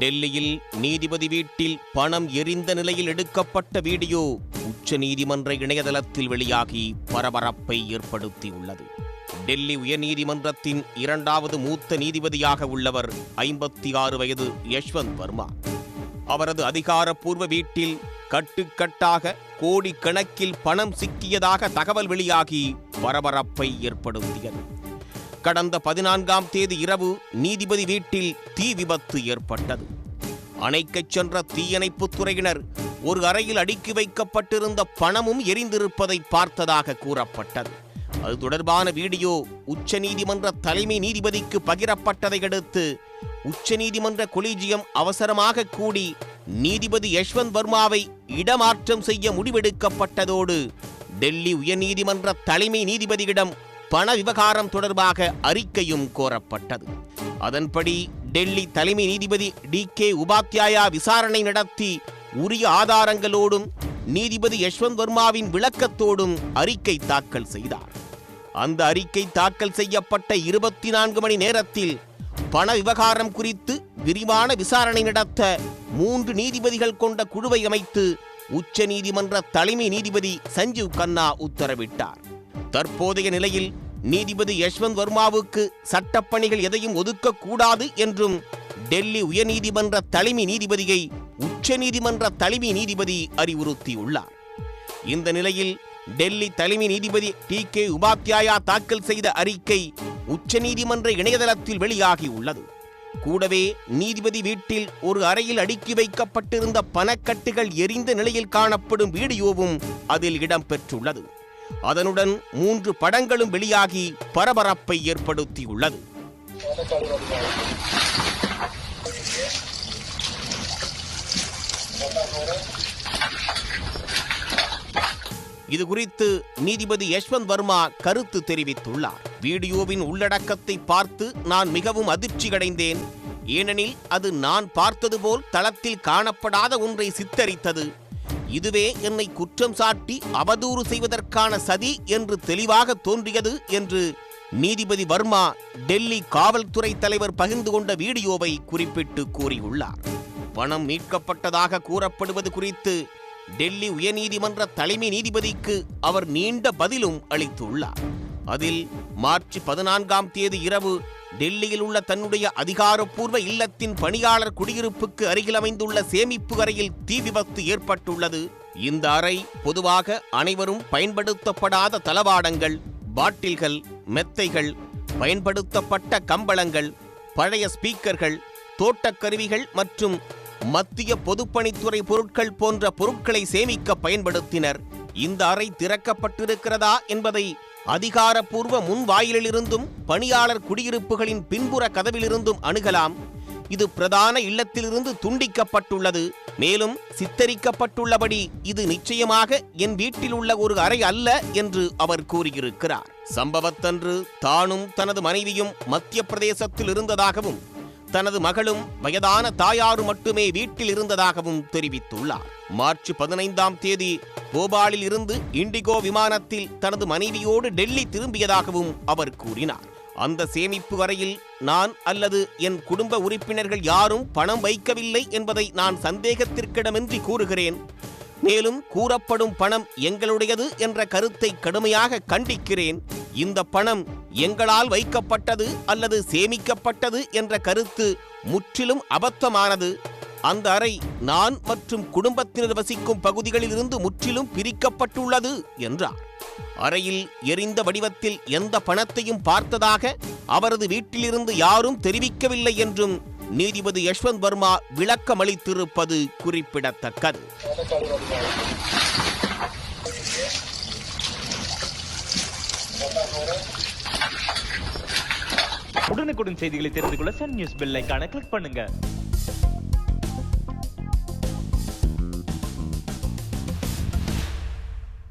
டெல்லியில் நீதிபதி வீட்டில் பணம் எரிந்த நிலையில் எடுக்கப்பட்ட வீடியோ உச்சநீதிமன்ற இணையதளத்தில் வெளியாகி பரபரப்பை ஏற்படுத்தியுள்ளது. டெல்லி உயர்நீதிமன்றத்தின் 2வது மூத்த நீதிபதியாக உள்ளவர் 56 வயது யஷ்வந்த் வர்மா. அவரது அதிகாரப்பூர்வ வீட்டில் கட்டுக்கட்டாக கோடிக்கணக்கில் பணம் சிக்கியதாக தகவல் வெளியாகி பரபரப்பை ஏற்படுத்தியது. கடந்த 14ஆம் தேதி இரவு நீதிபதி வீட்டில் தீ விபத்து ஏற்பட்டது. அணைக்கச் சென்ற தீயணைப்புத் துறையினர் ஒரு அறையில் அடுக்கி வைக்கப்பட்டிருந்த பணமும் எரிந்திருப்பதை பார்த்ததாக கூறப்பட்டது. அது தொடர்பான வீடியோ உச்சநீதிமன்ற தலைமை நீதிபதிக்கு பகிரப்பட்டதை அடுத்து உச்சநீதிமன்ற கொலீஜியம் அவசரமாக கூடி நீதிபதி யஷ்வந்த் வர்மாவை இடமாற்றம் செய்ய முடிவெடுக்கப்பட்டதோடு டெல்லி உயர்நீதிமன்ற தலைமை நீதிபதியிடம் பண விவகாரம் தொடர்பாக அறிக்கையும் கோரப்பட்டது. அதன்படி டெல்லி தலைமை நீதிபதி DK உபாத்யாயா விசாரணை நடத்தி உரிய ஆதாரங்களோடும் நீதிபதி யஷ்வந்த் வர்மாவின் விளக்கத்தோடும் அறிக்கை தாக்கல் செய்தார். அந்த அறிக்கை தாக்கல் செய்யப்பட்ட 24 மணி நேரத்தில் பண விவகாரம் குறித்து விரிவான விசாரணை நடத்த 3 நீதிபதிகள் கொண்ட குழுவை அமைத்து உச்சநீதிமன்ற தலைமை நீதிபதி சஞ்சீவ் கன்னா உத்தரவிட்டார். தற்போதைய நிலையில் நீதிபதி யஷ்வந்த் வர்மாவுக்கு சட்டப்பணிகள் எதையும் ஒதுக்கக்கூடாது என்றும் டெல்லி உயர்நீதிமன்ற தலைமை நீதிபதியை உச்சநீதிமன்ற தலைமை நீதிபதி அறிவுறுத்தியுள்ளார். இந்த நிலையில் டெல்லி தலைமை நீதிபதி DK உபாத்யாயா தாக்கல் செய்த அறிக்கை உச்சநீதிமன்ற இணையதளத்தில் வெளியாகியுள்ளது. கூடவே நீதிபதி வீட்டில் ஒரு அறையில் அடுக்கி வைக்கப்பட்டிருந்த பணக்கட்டுகள் எரிந்த நிலையில் காணப்படும் வீடியோவும் அதில் இடம்பெற்றுள்ளது. அதனுடன் 3 படங்களும் வெளியாகி பரபரப்பை ஏற்படுத்தியுள்ளது. இது குறித்து நீதிபதி யஷ்வந்த் வர்மா கருத்து தெரிவித்துள்ளார். வீடியோவின் உள்ளடக்கத்தை பார்த்து நான் மிகவும் அதிர்ச்சியடைந்தேன். ஏனெனில் அது நான் பார்த்தது போல் தளத்தில் காணப்படாத ஒன்றை சித்தரித்தது. இதுவே என்னை குற்றம் சாட்டி அவதூறு செய்வதற்கான சதி என்று தெளிவாக தோன்றியது என்று நீதிபதி வர்மா டெல்லி காவல்துறை தலைவர் பகிர்ந்து கொண்ட வீடியோவை குறிப்பிட்டு கூறியுள்ளார். பணம் மீட்கப்பட்டதாக கூறப்படுவது குறித்து டெல்லி உயர்நீதிமன்ற தலைமை நீதிபதிக்கு அவர் நீண்ட பதிலும் அளித்துள்ளார். அதில் மார்ச் 14ஆம் தேதி இரவு டெல்லியில் உள்ள தன்னுடைய அதிகாரப்பூர்வ இல்லத்தின் பணியாளர் குடியிருப்புக்கு அருகில் அமைந்துள்ள சேமிப்பு அறையில் தீ விபத்து ஏற்பட்டுள்ளது. இந்த அறை பொதுவாக அனைவரும் பயன்படுத்தப்படாத தளவாடங்கள், பாட்டில்கள், மெத்தைகள், பயன்படுத்தப்பட்ட கம்பளங்கள், பழைய ஸ்பீக்கர்கள், தோட்டக்கருவிகள் மற்றும் மத்திய பொதுப்பணித்துறை பொருட்கள் போன்ற பொருட்களை சேமிக்க பயன்படுத்தினர். இந்த அறை திறக்கப்பட்டிருக்கிறதா என்பதை அதிகாரப்பூர்வ முன்வாயிலிருந்தும் பணியாளர் குடியிருப்புகளின் பின்புற கதவிலிருந்தும் அணுகலாம். இது பிரதான இல்லத்திலிருந்து துண்டிக்கப்பட்டுள்ளது. மேலும் சித்தரிக்கப்பட்டுள்ளபடி இது நிச்சயமாக என் வீட்டில் உள்ள ஒரு அறை அல்ல என்று அவர் கூறியிருக்கிறார். சம்பவத்தன்று தானும் தனது மனைவியும் மத்திய பிரதேசத்தில் இருந்ததாகவும் தனது மகளும் வயதான தாயாரு மட்டுமே வீட்டில் இருந்ததாகவும் தெரிவித்துள்ளார். மார்ச் 15ஆம் தேதி போபாலில் இருந்து இண்டிகோ விமானத்தில் தனது மனைவியோடு டெல்லி திரும்பியதாகவும் அவர் கூறினார். அந்த சேமிப்பு அறையில் நான் அல்லது என் குடும்ப உறுப்பினர்கள் யாரும் பணம் வைக்கவில்லை என்பதை நான் சந்தேகத்திற்கிடமின்றி கூறுகிறேன். மேலும் கூறப்படும் பணம் எங்களுடையது என்ற கருத்தை கடுமையாக கண்டிக்கிறேன். இந்த பணம் எங்களால் வைக்கப்பட்டது அல்லது சேமிக்கப்பட்டது என்ற கருத்து முற்றிலும் அபத்தமானது. அந்த அறை நான் மற்றும் குடும்பத்தினர் வசிக்கும் பகுதிகளில் இருந்து முற்றிலும் பிரிக்கப்பட்டுள்ளது என்றார். அறையில் எரிந்த வடிவத்தில் எந்த பணத்தையும் பார்த்ததாக அவரது வீட்டிலிருந்து யாரும் தெரிவிக்கவில்லை என்றும் நீதிபதி யஷ்வந்த் வர்மா விளக்கமளித்திருப்பது குறிப்பிடத்தக்கது. உடனுக்குடன் செய்திகளை தெரிந்து கொள்ள சன் நியூஸ் பெல் ஐகானை கிளிக் பண்ணுங்க.